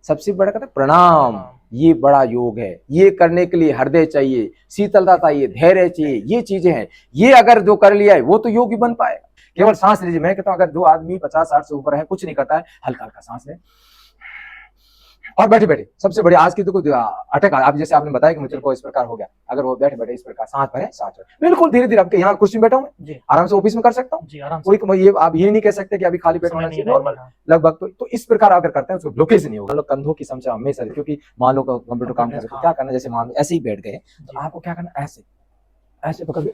सबसे बड़ा कहता है प्रणाम, ये बड़ा योग है। ये करने के लिए हृदय चाहिए, शीतलता चाहिए, धैर्य चाहिए, ये चीजें हैं। ये अगर जो कर लिया है वो तो योगी बन पाएगा। केवल सांस लीजिए। मैं कहता हूं अगर जो आदमी 50-60 से ऊपर है, कुछ नहीं करता है, हल्का हल्का सांस ले और बैठे बैठे। सबसे बड़ी आज की तो अटक, आप जैसे आपने बताया कि मित्र को इस प्रकार हो गया, अगर वो बैठे बैठे इस प्रकार सांस भरे सांस छोड़े, बिल्कुल धीरे धीरे। आपके यहाँ कुर्सी में बैठा हूँ, आराम से ऑफिस में कर सकता हूँ, कोई ये आप ये नहीं कह सकते कि अभी खाली पेट होना चाहिए, नॉर्मल लगभग। तो इस प्रकार अगर करते हैं तो ब्लॉकेज नहीं होगा। कंधों की समस्या हमेशा, क्योंकि मान लो कंप्यूटर काम कर रहे तो क्या करना, जैसे मान लो ऐसे ही बैठ गए तो आपको क्या करना, ऐसे ऐसे पकड़ के,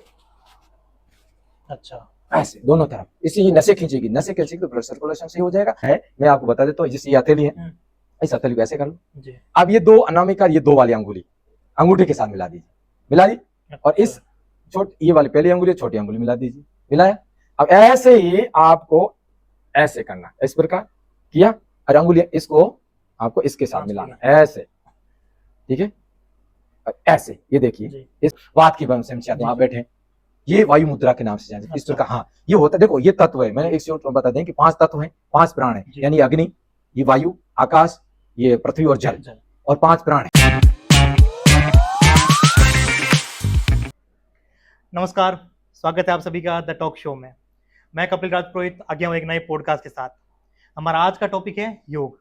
अच्छा ऐसे दोनों तरफ, इससे नसें खींचेगी, नसें खींचेगी तो ब्लड सर्कुलेशन सही हो जाएगा। है मैं आपको बता देता हूँ, जैसे ये हथेली है, इस हथेली को ऐसे कर लो। अब ये दो अनामिका, ये दो वाली अंगुली अंगूठे के साथ मिला दीजिए, मिला दी। और इस ये वाली पहली अंगुली छोटी अंगुली मिला दीजिए, मिलाया। अब ऐसे ही आपको ऐसे करना, इस प्रकार किया, और अंगुली इसको आपको इसके साथ मिलाना, ऐसे, ठीक है। ऐसे ये देखिए, इस बात की समस्या तो आप बैठे, ये वायु मुद्रा के नाम से जानते हैं। इस प्रकार हाँ ये होता है। देखो ये तत्व है, मैंने एक शॉर्ट में बता दें कि 5 तत्व हैं, 5 प्राण है, यानी अग्नि, ये वायु, आकाश, ये पृथ्वी और जल, और 5 प्राण है। नमस्कार, स्वागत है आप सभी का द टॉक शो में। मैं कपिल राज पुरोहित आ गया हूँ एक नए पॉडकास्ट के साथ। हमारा आज का टॉपिक है योग।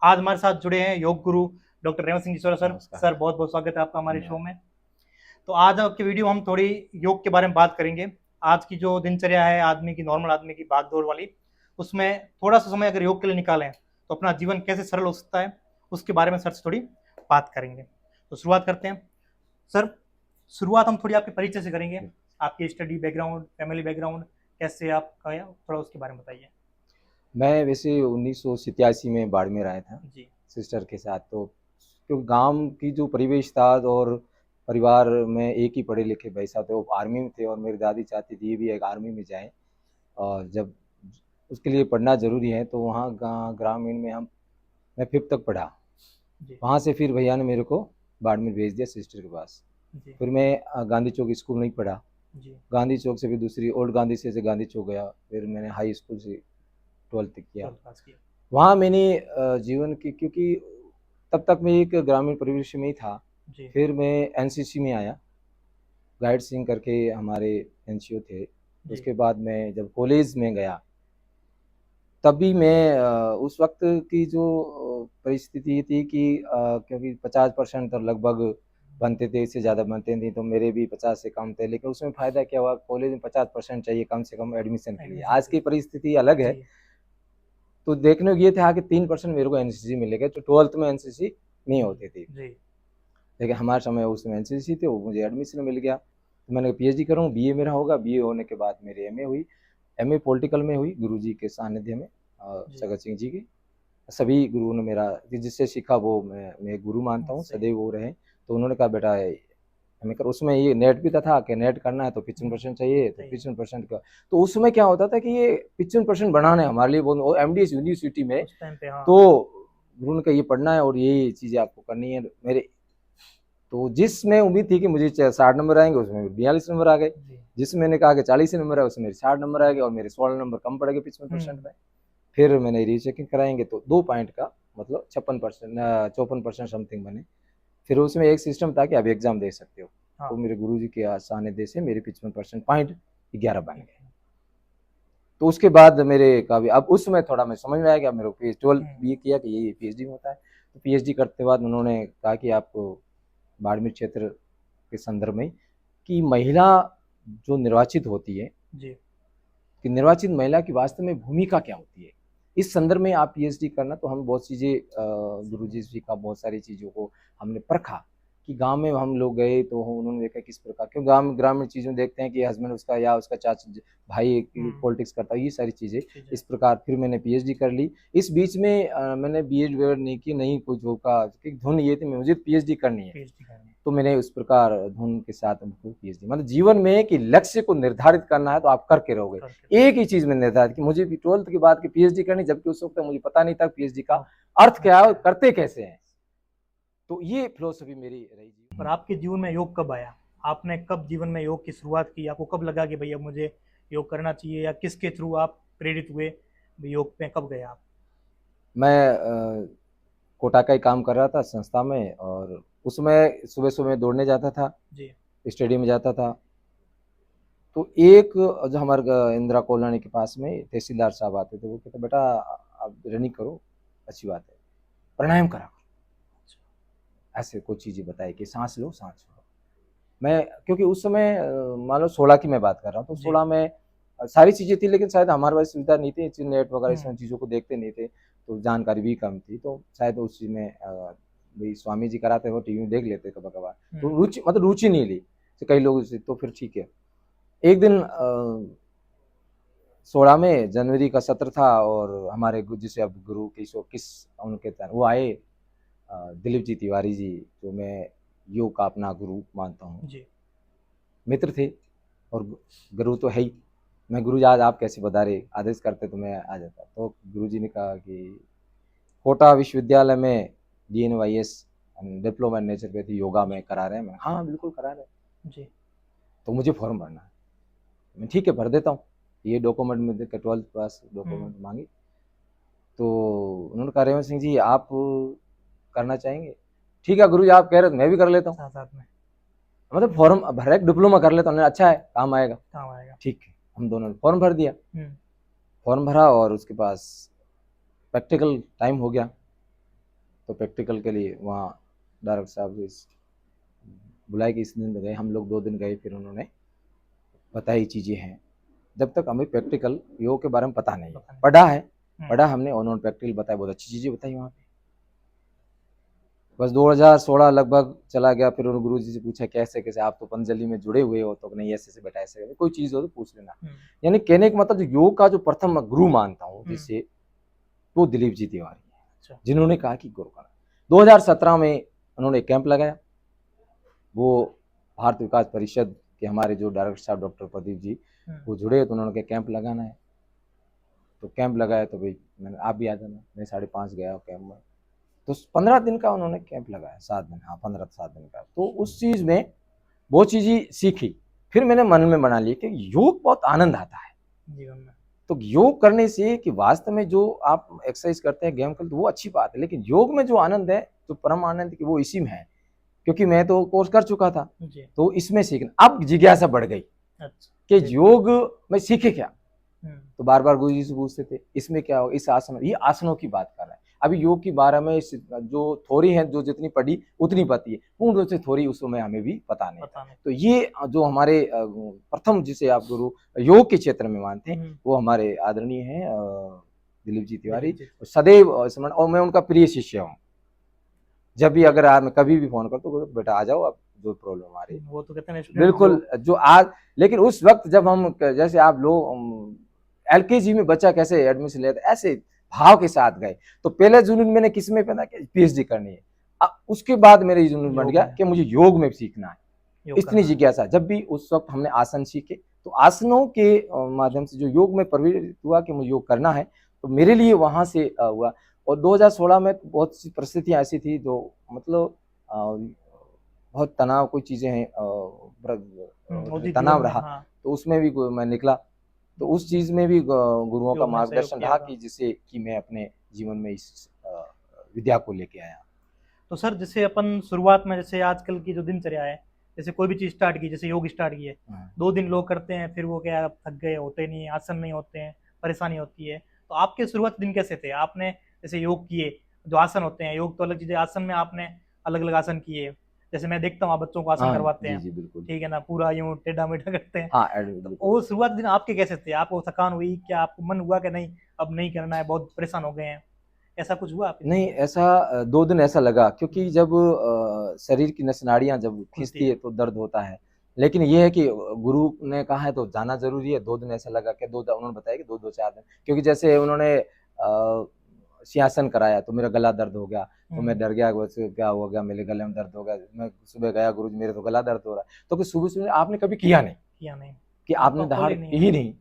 आज हमारे साथ जुड़े हैं yoga guru doctor Revanth Singh ji sir. Sir बहुत बहुत स्वागत है आपका हमारे शो में। तो आज आपकी वीडियो हम थोड़ी योग के बारे में बात करेंगे। आज की जो दिनचर्या है आदमी की, नॉर्मल आदमी की भागदौड़ वाली, उसमें थोड़ा सा समय अगर योग के लिए निकालें तो अपना जीवन कैसे सरल हो सकता है, उसके बारे में सर से थोड़ी बात करेंगे। तो शुरुआत करते हैं। सर शुरुआत हम थोड़ी आपके परिचय से करेंगे, आपकी स्टडी बैकग्राउंड, फैमिली बैकग्राउंड कैसे आपका है, थोड़ा उसके बारे में बताइए। मैं वैसे 1987 में बाड़मेर आया था जी सिस्टर के साथ। तो क्योंकि गांव की जो परिवेश था और परिवार में एक ही पढ़े लिखे भाई साहब थे, वो आर्मी में थे, और मेरी दादी चाहती थी ये भी एक आर्मी में जाए, और जब उसके लिए पढ़ना ज़रूरी है तो वहाँ ग्रामीण में मैं 5th तक पढ़ा। वहाँ से फिर भैया ने मेरे को बाड़मेर भेज दिया सिस्टर के पास। फिर मैं गांधी चौक स्कूल नहीं पढ़ा, गांधी चौक से फिर दूसरी ओल्ड गांधी से गांधी चौक गया। फिर मैंने हाई स्कूल से 12th किया। वहाँ मैंने जीवन की, क्योंकि तब तक मैं एक ग्रामीण परिवेश में ही था। फिर मैं एनसीसी में आया, गाइड सिंह करके हमारे एनसीओ थे। उसके बाद मैं जब कॉलेज में गया तभी मैं उस वक्त की जो परिस्थिति थी कि क्योंकि 50% तो लगभग बनते थे, इससे ज़्यादा बनते नहीं, तो मेरे भी 50 से कम थे। लेकिन उसमें फ़ायदा क्या हुआ, कॉलेज में 50% चाहिए कम से कम एडमिशन के लिए। आज की परिस्थिति अलग है। तो देखने को ये था कि 3% मेरे को एनसीसी मिलेगा, तो 12th में एनसीसी नहीं होती थी, लेकिन हमारे समय उसमें एनसीसी थे, वो मुझे एडमिशन मिल गया। तो मैंने पीएचडी करूँ, बीए मेरा होगा। बीए होने के बाद मेरी एमए हुई, एमए पॉलिटिकल में हुई गुरुजी के सानिध्य में, जगत सिंह जी के। सभी गुरुओं ने मेरा जिससे सीखा वो मैं गुरु मानता हूँ, सदैव वो रहे। तो उन्होंने कहा बेटा एमए कर। उसमें ये नेट भी था कि नेट करना है तो 55% चाहिए, तो 55% का। तो उसमें क्या होता था कि ये 55% बनाना है हमारे लिए, वो एमडीएस यूनिवर्सिटी में। तो गुरु ने कहा ये पढ़ना है और ये चीज़ें आपको करनी है मेरे। तो जिसमें उम्मीद थी कि मुझे 60 नंबर आएंगे, उसमें 42 नंबर आ गए। जिसमें मैंने कहा कि 40 नंबर है, उसमें मेरे 60 नंबर आ गए, और मेरे 16 नंबर कम पड़ गए 55% में। फिर मैंने रीचेकिंग कराएंगे तो 2 पॉइंट का मतलब 54% समथिंग बने। फिर उसमें एक सिस्टम था कि आप एग्जाम दे सकते हो। तो मेरे गुरुजी के सानिध्य से मेरे 55% पॉइंट 11 बन गए। तो उसके बाद मेरे का भी अब उस समय थोड़ा मैं समझ में आया कि मेरे को 12 बीए किया कि ये पीएचडी में होता है। तो पीएचडी करते बाद उन्होंने कहा कि आपको बाड़मेर क्षेत्र के संदर्भ में कि महिला जो निर्वाचित होती है जी, कि निर्वाचित महिला की वास्तव में भूमिका क्या होती है, इस संदर्भ में आप पीएचडी करना। तो हम बहुत चीज़ें गुरुजी जी का बहुत सारी चीज़ों को हमने परखा कि गांव में हम लोग गए तो उन्होंने देखा किस प्रकार, क्यों गांव ग्रामीण चीज़ों देखते हैं कि हस्बैंड उसका या उसका चाचा भाई पॉलिटिक्स करता है, ये सारी चीज़ें इस प्रकार। फिर मैंने पीएचडी कर ली। इस बीच में मैंने बीएड वेड नहीं की, नहीं कुछ होगा, धुन ये थी मुझे पीएचडी करनी है। तो मैंने उस प्रकार धुन के साथ पीएचडी, मतलब जीवन में कि लक्ष्य को निर्धारित करना है तो आप करके रहोगे। एक ही चीज में निर्धारित कि मुझे भी 12th के बाद की पीएचडी करनी, जबकि उस वक्त मुझे पता नहीं था पीएचडी का अर्थ क्या है, करते कैसे हैं। तो ये फिलोसफी मेरी रही जी। पर आपके जीवन में योग कब आया? आपने कब जीवन में योग की शुरुआत की? आपको कब लगा कि भैया मुझे योग करना चाहिए, या किसके थ्रू आप प्रेरित हुए योग पे कब गए आप? मैं कोटा का ही काम कर रहा था संस्था में, और उसमें सुबह सुबह दौड़ने जाता था जी स्टेडियम में जाता था। तो एक जो हमारे इंदिरा कॉलोनी के पास में तहसीलदार साहब आते थे, वो कहते बेटा आप रनिंग करो, अच्छी बात है, प्राणायाम करा करो, ऐसे कुछ चीज़ें बताई कि सांस लो सांस छोड़ो। मैं क्योंकि उस समय मान लो 16 की मैं बात कर रहा हूँ, तो जी। 16 में सारी चीज़ें थी, लेकिन शायद हमारे पास सुविधा नहीं थी, नेट वगैरह इस हम्म, चीज़ों को देखते नहीं थे, तो जानकारी भी कम थी, तो शायद उस चीज़ में भाई स्वामी जी कराते हो टीवी में देख लेते कभी कभार, तो रुचि मतलब रुचि नहीं ली, तो कई लोग तो फिर ठीक है। एक दिन 16 में जनवरी का सत्र था, और हमारे जिसे अब गुरु किस उनके वो आए, दिलीप जी तिवारी जी, जो मैं योग का अपना गुरु मानता हूँ, जी मित्र थे, और गुरु तो है ही। मैं गुरु जी आज आप कैसे बता रहे, आदेश करते तो मैं आ जाता। तो गुरु जी ने कहा कि कोटा विश्वविद्यालय में DNYS diploma in naturopathy yoga में करा रहे हैं। मैं हाँ बिल्कुल करा रहे हैं। जी तो मुझे फॉर्म भरना है। मैं ठीक है भर देता हूँ, ये डॉक्यूमेंट में 12th पास डॉक्यूमेंट मांगी। तो उन्होंने कहा रेवंत सिंह जी आप करना चाहेंगे? ठीक है गुरु जी आप कह रहे तो मैं भी कर लेता हूँ, साथ में मतलब फॉर्म भर एक डिप्लोमा कर लेता हूँ, अच्छा है काम आएगा। काम आएगा। ठीक है, हम दोनों ने फॉर्म भर दिया। फॉर्म भरा और उसके पास प्रैक्टिकल टाइम हो गया, तो प्रैक्टिकल के लिए वहाँ डायरेक्टर साहब बुलाए कि इस दिन गए, हम लोग 2 दिन गए, फिर उन्होंने बताई चीज़ें हैं। जब तक हमें प्रैक्टिकल योग के बारे में पता नहीं है, पढ़ा है, पढ़ा हमने, उन्होंने प्रैक्टिकल बताया, बहुत अच्छी चीज़ें बताई वहाँ पे। बस 2016 लगभग चला गया, फिर उन्होंने गुरु जी से पूछा कैसे कैसे, आप तो पतंजलि में जुड़े हुए हो, तो नहीं ऐसे बेटा ऐसे, कोई चीज़ हो तो पूछ लेना। यानी कहने का मतलब जो योग का जो प्रथम गुरु मानता हूँ जिससे, वो दिलीप जी तिवारी है, जिन्होंने कहा कि गुरु का 2017 में उन्होंने एक कैंप लगाया। वो भारत विकास परिषद के हमारे जो डायरेक्टर साहब डॉक्टर प्रदीप जी, वो जुड़े, तो उन्होंने कहा कैंप लगाना है। तो कैंप लगाया, तो भाई मैंने आप भी आ जाना, मैं 5:30 गया कैंप में। तो 15 दिन का उन्होंने कैंप लगाया, 7 दिन, हाँ 7 दिन का। तो उस चीज़ में बहुत चीज़ें सीखी। फिर मैंने मन में बना लिया कि योग बहुत आनंद आता है जीवन में। तो योग करने से कि वास्तव में जो आप एक्सरसाइज करते हैं, गेम खेलते हैं, वो अच्छी बात है, लेकिन योग में जो आनंद है, जो परम आनंद की, वो इसी में है। क्योंकि मैं तो कोर्स कर चुका था, तो इसमें सीखना, अब जिज्ञासा बढ़ गई कि योग में सीखे क्या। तो बार बार गुरु जी से पूछते थे इसमें क्या हो, इस आसन, ये आसनों की बात कर रहा है। अभी योग की बारे में जो थोड़ी है, जो जितनी पढ़ी उतनी पती है, पूर्ण रूप से थोड़ी उस समय हमें भी पता नहीं। तो ये जो हमारे प्रथम जिसे आप गुरु योग के क्षेत्र में मानते हैं, वो हमारे आदरणीय हैं दिलीप जी तिवारी, सदैव स्मरण, और मैं उनका प्रिय शिष्य हूँ। जब भी अगर आप कभी भी फोन कर तो बेटा आ जाओ, आप जो प्रॉब्लम आ रही है, वो तो कहते हैं बिल्कुल जो आज। लेकिन उस वक्त जब हम, जैसे आप लोग LKG में बच्चा कैसे एडमिशन लेते, ऐसे भाव के साथ गए। तो पहले जुनून मैंने किस में पैदा किया, PhD करनी है। उसके बाद मेरे जुनून बन गया कि मुझे योग में सीखना है, इतनी जिज्ञासा। जब भी उस वक्त हमने आसन सीखे, तो आसनों के माध्यम से जो योग में प्रवृत्त हुआ कि मुझे योग करना है, तो मेरे लिए वहां से हुआ। और 2016 में बहुत सी परिस्थितियां ऐसी थी जो मतलब बहुत तनाव, कोई चीजें हैं तनाव रहा, तो उसमें भी मैं निकला। तो उस चीज में भी गुरुओं का मार्गदर्शन रहा कि जिससे कि मैं अपने जीवन में इस विद्या को लेके आया। तो सर जैसे अपन शुरुआत में, जैसे आजकल की जो दिनचर्या है, जैसे कोई भी चीज स्टार्ट की, जैसे योग स्टार्ट की है, 2 दिन लोग करते हैं, फिर वो क्या थक गए, होते नहीं, आसन नहीं होते हैं, परेशानी होती है। तो आपके शुरुआत दिन कैसे थे? आपने जैसे योग किए, जो आसन होते हैं, योग तो अलग चीजें, आसन में आपने अलग अलग आसन किए, जैसे मैं देखता हूँ आप बच्चों को आसन करवाते हैं, ठीक है ना, पूरा यूं टेढ़ा मेढ़ा करते हैं। तो वो शुरुआत दिन आपके कैसे थे? आपको थकान हुई क्या? आपको मन हुआ कि नहीं अब नहीं करना है, बहुत परेशान हो गए हैं, ऐसा कुछ हुआ आपके? नहीं, ऐसा 2 दिन ऐसा लगा, क्योंकि जब शरीर की नस नाड़ियां जब खींचती है तो दर्द होता है। लेकिन ये है कि गुरु ने कहा है तो जाना जरूरी है। 2 दिन ऐसा लगा कि उन्होंने बताया कि 2-4 दिन, क्योंकि जैसे उन्होंने सिंहासन कराया तो मेरा गला दर्द हो गया, तो मैं डर गया, क्या हो गया, मेरे गले में दर्द हो गया। मैं सुबह गया, गुरु जी मेरे तो गला दर्द हो रहा है। तो सुबह आपने कभी किया नहीं कि आपने दहाड़ ही नहीं,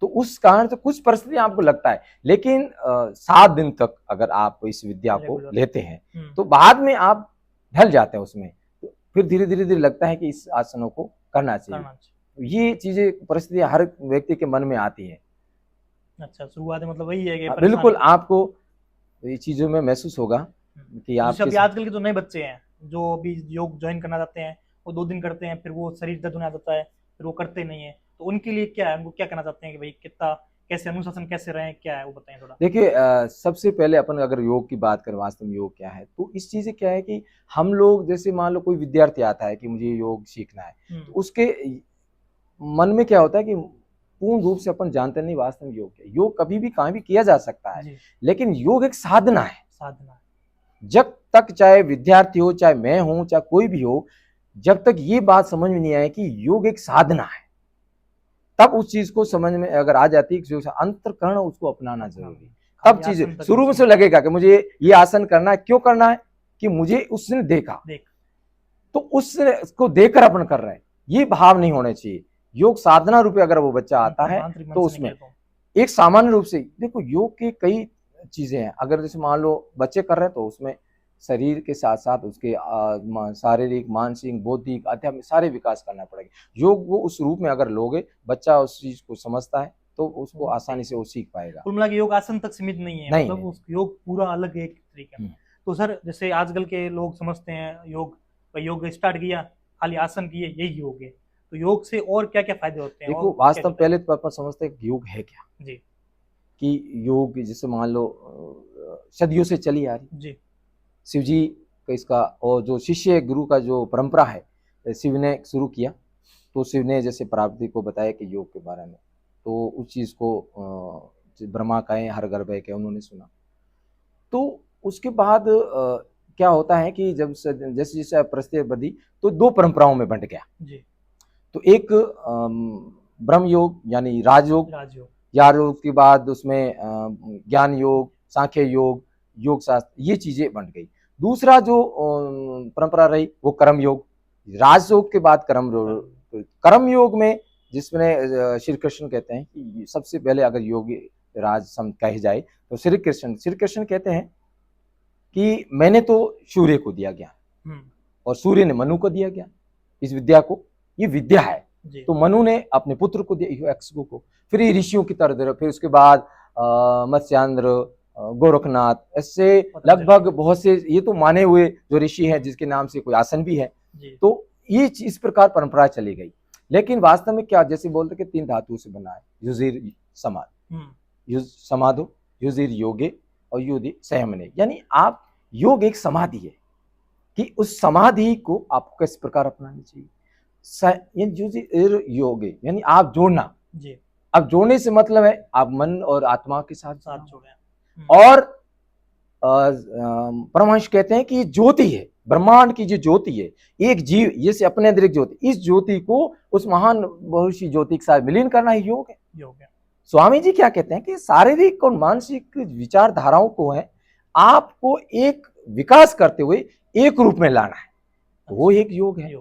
तो उस कारण से कुछ परिस्थिति आपको लगता है। लेकिन 7 दिन तक अगर आप इस विद्या को लेते हैं, तो बाद में आप ढल जाते हैं उसमें, तो फिर धीरे धीरे लगता है कि इस आसनों को करना चाहिए। ये चीजें परिस्थितियां हर व्यक्ति के मन में आती है। अच्छा, शुरुआत मतलब वही है कि बिल्कुल आपको ये चीजों में महसूस होगा कि आप जैसे अभी आजकल के जो नए बच्चे हैं जो अभी योग ज्वाइन करना चाहते हैं, वो 2 दिन करते हैं, फिर वो शरीर दर्द होने आ जाता है, फिर वो करते नहीं है, तो उनके लिए क्या है, उनको क्या कहना चाहते हैं कि भाई कितना कैसे अनुशासन कैसे रहें, क्या है वो बताएं थोड़ा। देखिए, सबसे पहले अपन अगर योग की बात करें, वास्तव में योग क्या है, तो इस चीज़ से क्या है कि हम लोग, जैसे मान लो कोई विद्यार्थी आता है कि मुझे योग सीखना है, तो उसके मन में क्या होता है कि पूर्ण रूप से अपन जानते नहीं वास्तव में योग क्या है। योग कभी भी कहीं भी किया जा सकता है, लेकिन योग एक साधना है। जब तक चाहे विद्यार्थी हो, चाहे मैं हूं, चाहे कोई भी हो, जब तक ये बात समझ में नहीं आए कि योग एक साधना है, तब उस चीज को समझ में अगर आ जाती है कि अंतर्करण उसको अपनाना जरूरी। तब चीज शुरू में से लगेगा कि मुझे ये आसन करना है, क्यों करना है, कि मुझे उसने देखा, तो उसको देखकर अपन कर रहे हैं, ये भाव नहीं होने चाहिए। योग साधना रूपे अगर वो बच्चा आता है तो उसमें एक सामान्य रूप से देखो, योग की कई चीजें हैं। अगर जैसे मान लो बच्चे कर रहे हैं तो उसमें शरीर के साथ साथ उसके शारीरिक, मानसिक, बौद्धिक, आध्यात्मिक सारे विकास करना पड़ेगा। योग वो उस रूप में अगर लोगे, बच्चा उस चीज को समझता है तो उसको आसानी से वो सीख पाएगा। कुल मिला के योग आसन तक सीमित नहीं है, नहीं, मतलब योग पूरा अलग एक तरीका। तो सर जैसे आजकल के लोग समझते हैं योग स्टार्ट किया, खाली आसन किए, यही योग है, तो योग से और क्या क्या फायदे होते हैं? देखो, वास्तव पहले तो अपन समझते हैं कि योग है क्या जी, कि योग जैसे मान लो सदियों से चली आ रही जी, शिव जी का इसका, और जो शिष्य गुरु का जो परंपरा है, शिव ने शुरू किया, तो शिव ने जैसे पार्वती को बताया कि योग के बारे में, तो उस चीज को ब्रह्मा कहें, हर गर्भ के उन्होंने सुना। तो उसके बाद क्या होता है कि जब जैसे जैसे परिस्थिति बढ़ी तो दो परंपराओं में बंट गया जी। तो एक ब्रह्म योग यानी राजयोग, योग के बाद उसमें ज्ञान योग, सांख्य योग, योग शास्त्र, ये चीजें बन गई। दूसरा जो परंपरा रही वो कर्म योग, राजयोग के बाद कर्म योग में जिसमें श्री कृष्ण कहते हैं कि सबसे पहले अगर योगी राज सम कहे जाए तो श्री कृष्ण कहते हैं कि मैंने तो सूर्य को दिया ज्ञान और सूर्य ने मनु को दिया ज्ञान, इस विद्या को, ये विद्या है। तो मनु ने अपने पुत्र को दिया एक्सगो को, फिर ये ऋषियों की तरह, फिर उसके बाद मत्स्यांद्र, गोरखनाथ, ऐसे लगभग बहुत से ये तो माने हुए जो ऋषि हैं जिसके नाम से कोई आसन भी है। तो ये इस प्रकार परंपरा चली गई। लेकिन वास्तव में क्या, जैसे बोलते कि 3 धातुओं से बना है, युजिर समाधो, युजिर योगे और युधि संयमने, यानी आप योग एक समाधि है कि उस समाधि को आपको किस प्रकार अपनानी चाहिए। योगे यानी आप जोड़ना जी। अब जोड़ने से मतलब है आप मन और आत्मा के साथ जोड़े। और परमहंस कहते हैं कि ये ज्योति है, ब्रह्मांड की जो ज्योति है, एक जीव जैसे अपने अंदर एक ज्योति, इस ज्योति को उस महान बहुशी ज्योति के साथ विलीन करना ही योग है। स्वामी जी क्या कहते हैं कि शारीरिक और मानसिक विचारधाराओं को है आपको एक विकास करते हुए एक रूप में लाना है, वो एक योग है।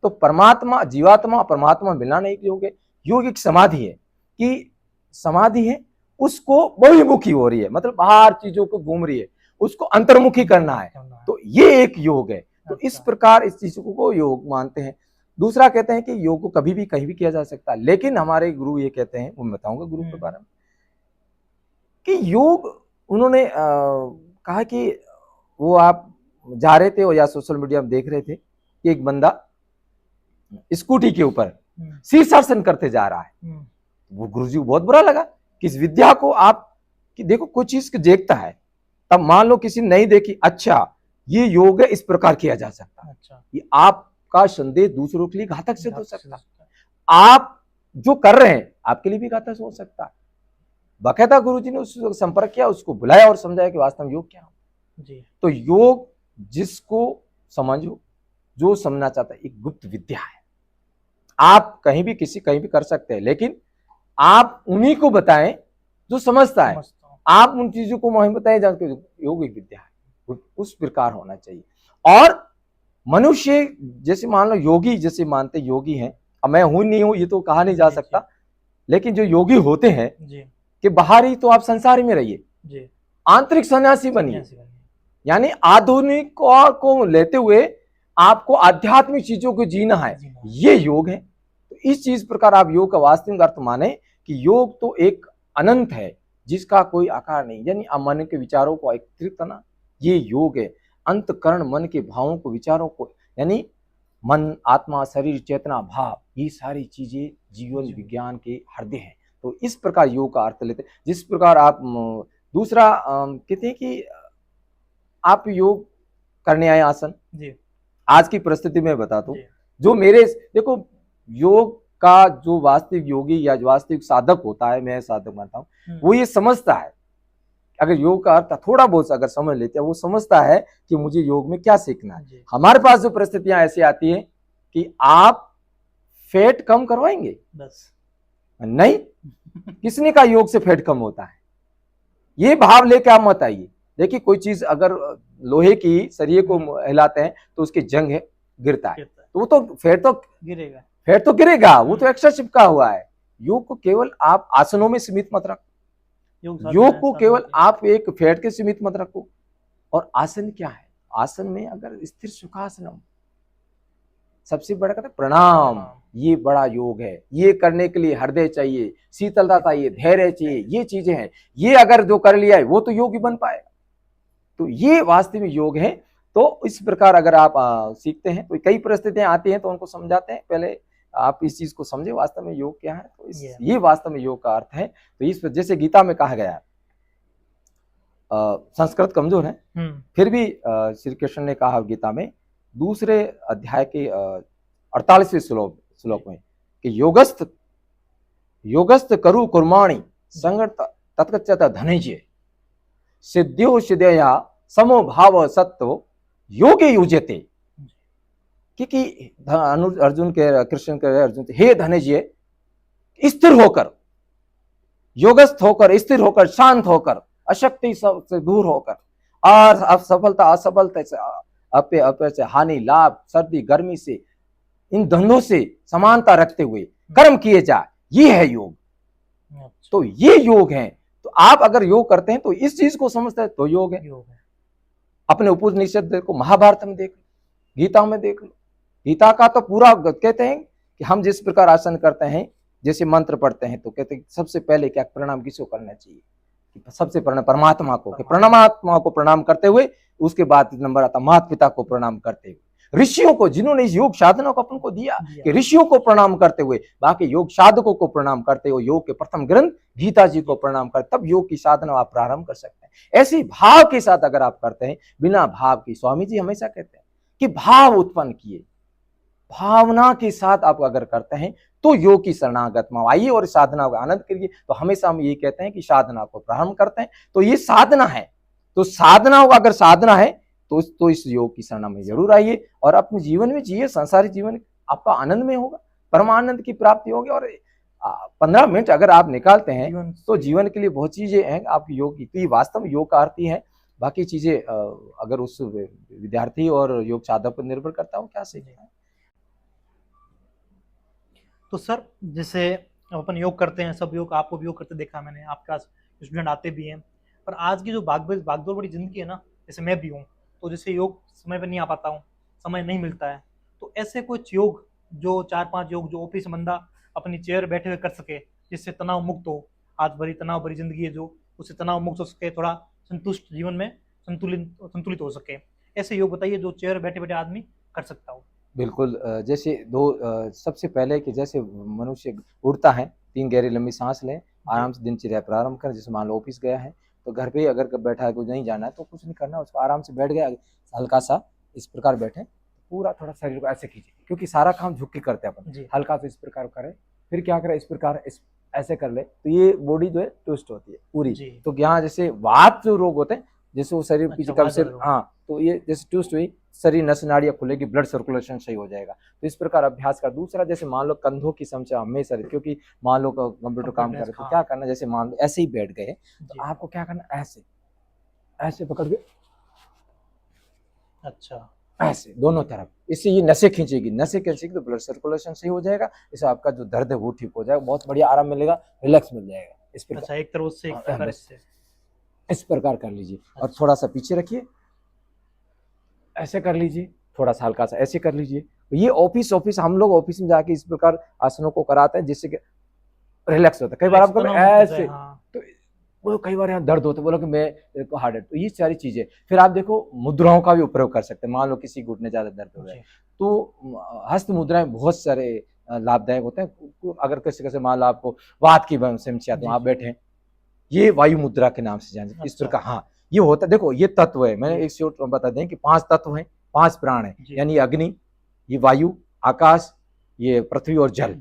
तो परमात्मा, जीवात्मा परमात्मा मिलाना एक योग है। योग एक समाधि है कि समाधि है उसको बहिर्मुखी हो रही है, मतलब बाहर चीजों को घूम रही है, उसको अंतर्मुखी करना है, तो ये एक योग है। तो इस प्रकार इस चीज को योग मानते हैं। दूसरा कहते हैं कि योग को कभी भी कहीं भी किया जा सकता है, लेकिन हमारे गुरु ये कहते हैं, वो मैं बताऊंगा गुरु के बारे में, कि योग उन्होंने कहा कि वो आप जा रहे थे या सोशल मीडिया में देख रहे थे कि एक बंदा स्कूटी के ऊपर शीर्षासन करते जा रहा है। वो गुरुजी को बहुत बुरा लगा कि इस विद्या को आप कि देखो कुछ चीज देखता है, तब मान लो किसी ने नहीं देखी, अच्छा ये योग है, इस प्रकार किया जा सकता है, अच्छा। ये आपका संदेश दूसरों के लिए घातक सिद्ध हो सकता है, आप जो कर रहे हैं आपके लिए भी घातक हो सकता है। बाकायदा गुरुजी ने उससे संपर्क किया, उसको बुलाया और समझाया कि वास्तव में योग क्या है। तो योग जिसको समझो, जो समझना चाहता है, एक गुप्त विद्या है, आप कहीं भी कहीं भी कर सकते हैं, लेकिन आप उन्हीं को बताएं जो समझता है। आप उन चीजों को वहीं बताएं जहाँ योग एक विद्या है, उस प्रकार होना चाहिए। और मनुष्य जैसे मान लो योगी जैसे मानते योगी हैं, अब मैं हूं नहीं हूं ये तो कहा नहीं जा सकता, लेकिन जो योगी होते हैं कि बाहरी तो आप संसार में रहिए, आंतरिक सन्यासी बनिए, यानी आधुनिक को लेते हुए आपको आध्यात्मिक चीजों को जीना है, ये योग है। तो इस चीज प्रकार आप योग का वास्तविक अर्थ माने कि योग तो एक अनंत है जिसका कोई आकार नहीं, यानी मन के विचारों को एकत्रित करना, ये योग है। अंतकरण मन के भावों को, विचारों को, यानी मन, आत्मा, शरीर, चेतना, भाव, ये सारी चीजें जीवन विज्ञान के हृदय हैं। तो इस प्रकार योग का अर्थ लेते हैं। जिस प्रकार आप दूसरा कहते हैं कि आप योग करने आए आसन जी। आज की परिस्थिति में बताता हूँ, जो मेरे देखो योग का जो वास्तविक योगी या वास्तविक साधक होता है, मैं साधक मानता हूँ, वो ये समझता है, अगर योग का अर्थ थोड़ा बहुत अगर समझ लेते हैं, वो समझता है कि मुझे योग में क्या सीखना है। हमारे पास जो परिस्थितियां ऐसी आती है कि आप फैट कम करवाएंगे बस नहीं, किसने का योग से फैट कम होता है, ये भाव लेके आप मत आइए। देखिए कोई चीज अगर लोहे की सरिये को हिलाते हैं तो उसकी जंग है, गिरता है, तो वो तो फैट तो गिरेगा, फैट तो गिरेगा, वो तो एक्स्ट्रा चिपका हुआ है। योग को केवल आप आसनों में सीमित मत रखो, योग को केवल आप एक फैट के सीमित मत रखो। और आसन क्या है, आसन में अगर स्थिर सुखासनम, सबसे बड़ा कहता है प्रणाम, ये बड़ा योग है। ये करने के लिए हृदय चाहिए, शीतलता चाहिए, धैर्य चाहिए, ये चीजें हैं। ये अगर जो कर लिया है वो तो योगी बन पाएगा। तो ये वास्तव में योग है। तो इस प्रकार अगर आप सीखते हैं तो कई परिस्थितियां आती हैं तो उनको समझाते हैं, पहले आप इस चीज को समझे वास्तव में योग क्या है। तो ये वास्तव में योग का अर्थ है। तो इस जैसे गीता में कहा गया, संस्कृत कमजोर है, फिर भी श्री कृष्ण ने कहा गीता में दूसरे अध्याय के 48वें श्लोक में कि योगस्थ करु कुर्माणि संगत तत्कच्यत धनंजय सिद्ध्यो सिद्धया समो भाव सत्व योगे युज्यते। क्योंकि अर्जुन के कृष्ण के अर्जुन, हे धनंजय, स्थिर होकर, योगस्थ होकर, स्थिर होकर, शांत होकर, अशक्ति से दूर होकर, और सफलता असफलता से, अपे से, हानि लाभ, सर्दी गर्मी से, इन धंधों से समानता रखते हुए कर्म किए जाए, ये है योग। तो ये योग है। तो आप अगर योग करते हैं तो इस चीज को समझते हैं तो योग है। अपने उपनिषद देखो, महाभारत में देख लो, गीता में देख लो, गीता का तो पूरा कहते हैं कि हम जिस प्रकार आसन करते हैं, जैसे मंत्र पढ़ते हैं, तो कहते हैं सबसे पहले क्या प्रणाम किसको करना चाहिए, सबसे पहले परमात्मा को, कि परमात्मा को प्रणाम करते हुए, उसके बाद नंबर आता माता पिता को प्रणाम करते हुए, ऋषियों को जिन्होंने इस योग साधना को अपन को दिया, कि ऋषियों को प्रणाम करते हुए, बाकी योग साधकों को प्रणाम करते हुए, योग के प्रथम ग्रंथ गीता जी को प्रणाम कर, तब योग की साधना आप प्रारंभ कर सकते हैं। ऐसे भाव के साथ अगर आप करते हैं, बिना भाव की, स्वामी जी हमेशा कहते हैं कि भाव उत्पन्न किए, भावना के साथ आप अगर करते हैं तो योग की शरणागत में आइए और साधना का आनंद करिए। तो हमेशा हम ये कहते हैं कि साधना को प्रारंभ करते हैं तो ये साधना है। तो साधना होगा, अगर साधना है तो इस योग की शरणा में जरूर आइए और अपने जीवन में जिए। संसारिक जीवन आपका आनंद में होगा, परमानंद की प्राप्ति होगी। और 15 मिनट अगर आप निकालते हैं तो जीवन के लिए बहुत चीजें हैं आपकी योग की। तो ये वास्तव में योग का अर्थ ही है। बाकी चीजें अगर उस विद्यार्थी और योग साधक पर निर्भर करता हो क्या सीखना है। तो सर जैसे अपन योग करते हैं, सब योग, आपको भी योग करते देखा मैंने, आपके पास स्टूडेंट आते भी हैं, पर आज की जो भागदौड़ बड़ी जिंदगी है ना, जैसे मैं भी हूँ, तो जैसे योग समय पर नहीं आ पाता हूँ, समय नहीं मिलता है, तो ऐसे कुछ योग जो 4-5 योग जो ऑफिस बंदा अपनी चेयर बैठे हुए कर सके, जिससे तनाव मुक्त हो। आज भरी तनाव भरी जिंदगी है जो, उससे तनाव मुक्त हो सके, थोड़ा संतुष्ट जीवन में संतुलित हो सके, ऐसे योग बताइए जो चेयर बैठे बैठे आदमी कर सकता हो। बिल्कुल, जैसे सबसे पहले कि जैसे मनुष्य उड़ता है, 3 गहरी लंबी सांस लें, आराम से दिनचर्या प्रारंभ करें। जैसे मान लो ऑफिस गया है तो घर पे अगर बैठा है, कुछ नहीं जाना है तो कुछ नहीं करना, उसको आराम से बैठ गया, हल्का सा इस प्रकार बैठे, पूरा थोड़ा शरीर को ऐसे खींचे, क्योंकि सारा काम झुक के करते हैं अपन। हल्का सा इस प्रकार करें, फिर क्या करें, इस प्रकार ऐसे कर ले, तो ये बॉडी जो है ट्विस्ट होती है पूरी। तो यहाँ जैसे वात जो रोग होते हैं, जैसे वो शरीर पीछे कब से, हाँ, तो ये जैसे ट्विस्ट हुई, शरीर नस नाड़ियाँ खुलेगी, ब्लड सर्कुलेशन सही हो जाएगा। तो इस प्रकार अभ्यास कर। दूसरा, जैसे मान लो कंधों की समस्या हमेशा, क्योंकि मान लो कंप्यूटर काम कर रहे तो क्या करना, जैसे मान लो ऐसे ही बैठ गए तो आपको क्या करना, ऐसे ऐसे पकड़ के, अच्छा ऐसे दोनों तरफ, इससे ये नसें खींचेगी, नसें खींचेगी तो ब्लड सर्कुलेशन सही हो जाएगा, इससे आपका जो दर्द है वो ठीक हो जाएगा, बहुत बढ़िया आराम मिलेगा, रिलैक्स मिल जाएगा। इस प्रकार, अच्छा, एक तरफ से, एक तरफ से, इस प्रकार कर लीजिए। और थोड़ा सा पीछे रखिए, ऐसे कर लीजिए, थोड़ा सा हल्का सा ऐसे कर लीजिए। ये ऑफिस हम लोग ऑफिस में जाके इस प्रकार आसनों को कराते हैं, जिससे कि रिलैक्स होता है। कई बार आपको ऐसे, तो बोलो कई बार यहाँ दर्द होता है, बोलो कि मैं को हार्ट अटैक, तो ये सारी चीजें। फिर आप देखो मुद्राओं का भी उपयोग कर सकते हैं। मान लो किसी घुटने ज्यादा दर्द हो रहा है तो हस्त मुद्राएं बहुत सारे लाभदायक होते हैं। अगर किसी कैसे मान लो आपको वात की समस्या, तो आप बैठे, ये वायु मुद्रा के नाम से जाने इस प्रकार। हाँ, ये होता, देखो ये तत्व है, मैंने एक शॉर्ट बता दें कि 5 तत्व हैं, 5 प्राण है, यानी अग्नि, ये वायु, आकाश, ये पृथ्वी और जल,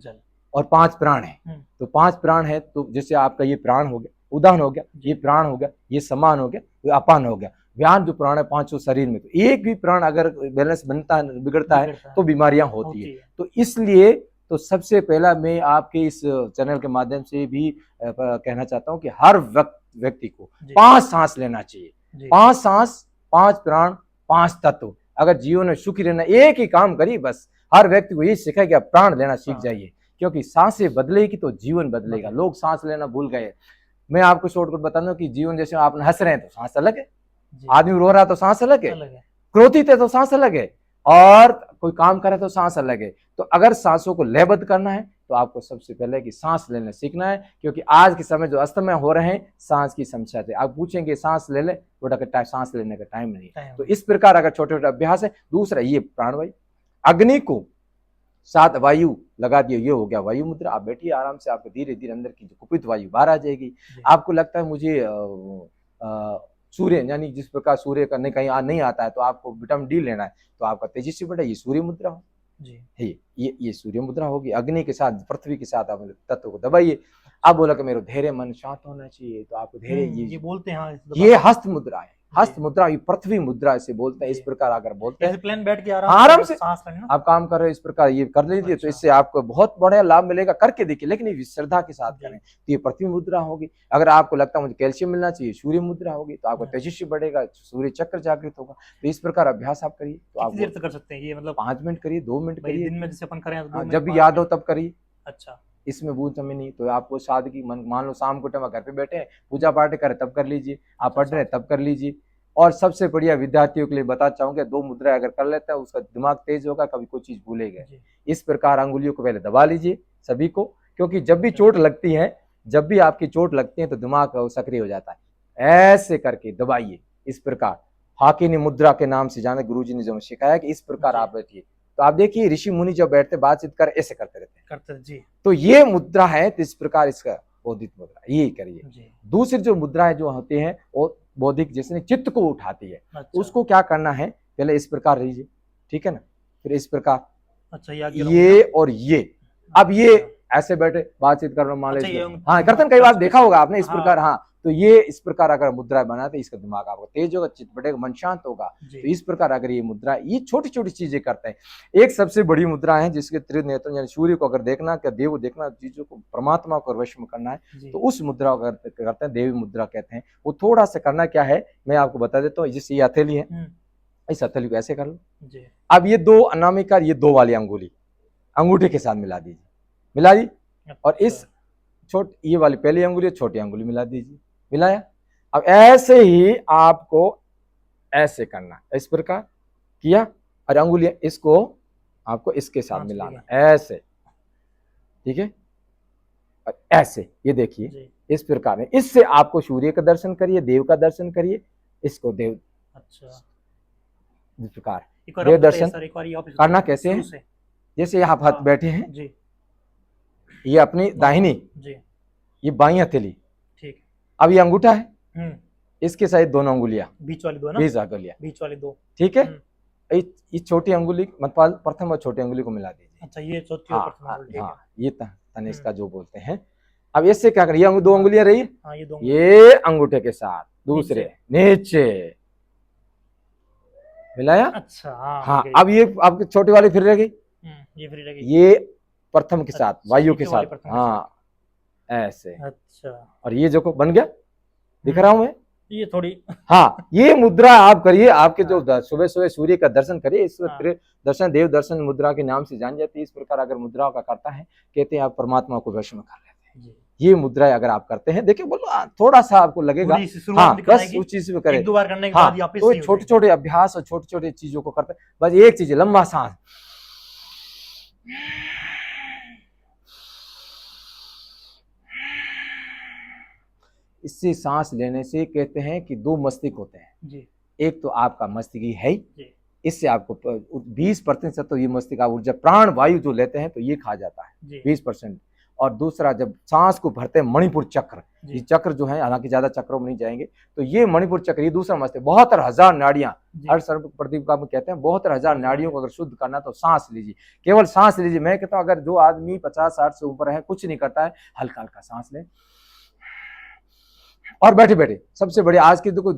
और 5 प्राण है। तो 5 प्राण है, तो जैसे आपका ये प्राण हो गया, उदाहरण हो गया, ये प्राण हो गया, ये समान हो गया, ये अपान हो गया। व्यान जो प्राण है 5 शरीर में, तो एक भी प्राण अगर बैलेंस बनता है, बिगड़ता है तो बीमारियां होती है। तो इसलिए तो सबसे पहला मैं आपके इस चैनल के माध्यम से भी कहना चाहता हूं कि हर व्यक्ति को 5 सांस लेना चाहिए। 5 सांस, 5 प्राण, 5 तत्व। अगर जीवन में सुखी रहना, एक ही काम करिए बस। हर व्यक्ति को ये सिखाए कि आप प्राण लेना सीख जाइए, क्योंकि सांसें बदलेगी तो जीवन बदलेगा। लोग सांस लेना भूल गए। मैं आपको शॉर्टकट बता दूं कि जीवन जैसे आप हंस रहे हैं तो सांस अलग है, आदमी रो रहा है तो सांस अलग है, क्रोधित है तो सांस अलग है, और कोई काम करे तो सांस अलग है। तो अगर सांसों को लयबद्ध करना है तो आपको सबसे पहले कि सांस लेना सीखना है, क्योंकि आज के समय जो अस्तमय हो रहे हैं सांस की समस्या से। आप पूछेंगे सांस ले ले, बोला सांस लेने का टाइम नहीं है। तो इस प्रकार अगर छोटे छोटे अभ्यास है। दूसरा ये प्राणवायु, अग्नि को 7 वायु लगा दिए, ये हो गया वायु मुद्रा। आप बैठिए आराम से, आपको धीरे धीरे अंदर की जो कुपित वायु बाहर आ जाएगी। आपको लगता है मुझे सूर्य, यानी जिस प्रकार सूर्य का कहीं नहीं आता है तो आपको विटामिन डी लेना है, तो आपका तेजी से बढ़े, ये सूर्य मुद्रा हो जी। ये सूर्य मुद्रा होगी। अग्नि के साथ, पृथ्वी के साथ आप तत्व को दबाइए। आप बोला कि मेरे धैर्य मन शांत होना चाहिए, तो आपको धैर्य, ये बोलते हैं, ये हस्त मुद्रा है। हस्त मुद्रा, ये पृथ्वी मुद्रा से बोलते हैं। इस प्रकार अगर बोलते हैं, प्लेन बैठ के आराम से आप काम कर रहे हो, इस प्रकार ये कर लीजिए। तो इससे आपको बहुत बड़ा लाभ मिलेगा। करके देखिए, लेकिन ये श्रद्धा के साथ करें। तो ये पृथ्वी मुद्रा होगी। अगर आपको लगता है मुझे कैल्शियम मिलना चाहिए, सूर्य मुद्रा होगी, तो आपका तेजस्वी बढ़ेगा, सूर्य चक्र जागृत होगा। तो इस प्रकार अभ्यास आप करिए। तो आप देर तक कर सकते हैं ये, मतलब 5 मिनट करिए, 2 मिनट करिए, दिन में जैसे अपन करें, जब भी याद हो तब करिए। अच्छा, इसमें बूझ समय नहीं। तो आपको सादगी, मान लो शाम को टाइम घर पे बैठे हैं, पूजा पाठ करें तब कर लीजिए, आप पढ़ रहे हैं तब कर लीजिए। और सबसे बढ़िया विद्यार्थियों के लिए बता चाहूंगा, 2 मुद्रा अगर कर लेता है उसका दिमाग तेज होगा, कभी कोई चीज भूलेगा। इस प्रकार अंगुलियों को पहले दबा लीजिए सभी को, क्योंकि जब भी चोट लगती है, जब भी आपकी चोट लगती है तो दिमाग सक्रिय हो जाता है। ऐसे करके दबाइए इस प्रकार। हाकिनी मुद्रा के नाम से जाने, गुरुजी ने जो सिखाया कि इस प्रकार आप बैठिए। तो आप देखिए ऋषि मुनि जब बैठते बातचीत कर ऐसे करते रहते हैं जी। तो ये मुद्रा है, तो इस प्रकार इसका बौद्धिक मुद्रा, ये करिए। दूसरी जो मुद्राएं जो होती हैं वो बौद्धिक, जैसे चित्त को उठाती है। अच्छा। उसको क्या करना है, पहले इस प्रकार रहिए, ठीक है ना, फिर इस प्रकार। अच्छा, ये और ये। अब ये ऐसे बैठे बातचीत कर रहे हो, मान लीजिए, हाँ करतन कई बार देखा होगा आपने इस प्रकार। हाँ, तो ये इस प्रकार अगर मुद्रा बनाते, इसका दिमाग आपका तेज होगा, चित्त बढ़ेगा, मन शांत होगा। तो इस प्रकार अगर ये मुद्रा, ये छोटी छोटी चीजें करते हैं। एक सबसे बड़ी मुद्रा है जिसके त्रिनेत्र, यानी सूर्य को अगर देखना, क्या देव देखना, चीजों को, परमात्मा को वश में करना है, तो उस मुद्रा को करते हैं, देवी मुद्रा कहते हैं। वो थोड़ा सा करना क्या है, मैं आपको बता देता हूँ। जैसे ये हथेली है, इस हथेली को ऐसे कर लो। अब ये 2 अनामिका, ये 2 वाली अंगुली अंगूठे के साथ मिला दीजिए, मिला दी। और इस ये वाली पहली अंगुली, छोटी अंगुली मिला दीजिए, मिलाया। अब ऐसे ही आपको ऐसे करना, इस प्रकार किया, और अंगुलियां इसको आपको इसके साथ मिलाना, ऐसे, ठीक है। और ऐसे, ये देखिए इस प्रकार में। इससे आपको सूर्य का दर्शन करिए, देव का दर्शन करिए, इसको देव। अच्छा, इस प्रकार देव दर्शन करना कैसे है, जैसे आप हाथ बैठे हैं जी, ये अपनी दाहिनी जी, ये बाई हथेली, ठीक। अब ये अंगूठा है, इसके साथ दोनों अंगुलियां, बीच वाली दो ना, बीच वाली 2, ठीक है। ये छोटी अंगुली, मतलब प्रथम और छोटी अंगुली को मिला दीजिए। अच्छा, ये चौथी और प्रथम अंगुली, हाँ, ये तनिष्का जो बोलते हैं। अब इससे क्या करें, ये 2 अंगुलियां रही, ये अंगूठे के साथ दूसरे नीचे मिलाया। अच्छा, हाँ। अब ये आपकी छोटी वाली फिर रह गई, ये फ्री लगी, ये प्रथम के साथ, वायु के साथ, हाँ ऐसे। अच्छा, और ये जो को बन गया, दिख रहा हूं मैं, ये थोड़ी, हाँ, ये मुद्रा आप करिए। आपके जो सुबह सुबह सूर्य का दर्शन करिए, इस दर्शन देव दर्शन मुद्रा के नाम से जान जाती है। इस प्रकार अगर मुद्राओं का करता है, कहते हैं आप परमात्मा को वश में कर लेते हैं। ये मुद्राएं अगर आप करते हैं, देखिए बोलो थोड़ा सा आपको लगेगा, हाँ, बस उस चीज में करें, 1-2 बार करने के बाद तो छोटे छोटे अभ्यास और छोटे छोटे चीजों को करते हैं। बस एक चीज है, लंबा सांस, इससे सांस लेने से कहते हैं कि दो मस्तिष्क होते हैं जी। एक तो आपका मस्तिष्क है ही, जी। इससे आपको 20% तो ये मस्तिष्क का ऊर्जा प्राण वायु जो लेते हैं तो ये खा जाता है 20%। और दूसरा जब सांस को भरते हैं मणिपुर चक्र, ये चक्र जो है हालांकि ज्यादा चक्रों में नहीं जाएंगे, तो ये मणिपुर चक्र ये दूसरा मस्तिष्क 72,000 नाड़ियां हर सर्व प्रदीप का कहते हैं 72,000 नाड़ियों को अगर शुद्ध करना तो सांस लीजिए, केवल सांस लीजिए। मैं कहता हूं अगर जो आदमी 50-60 से ऊपर है कुछ नहीं करता है, हल्का हल्का सांस लें और बैठे बैठे सबसे बड़ी आज की देखो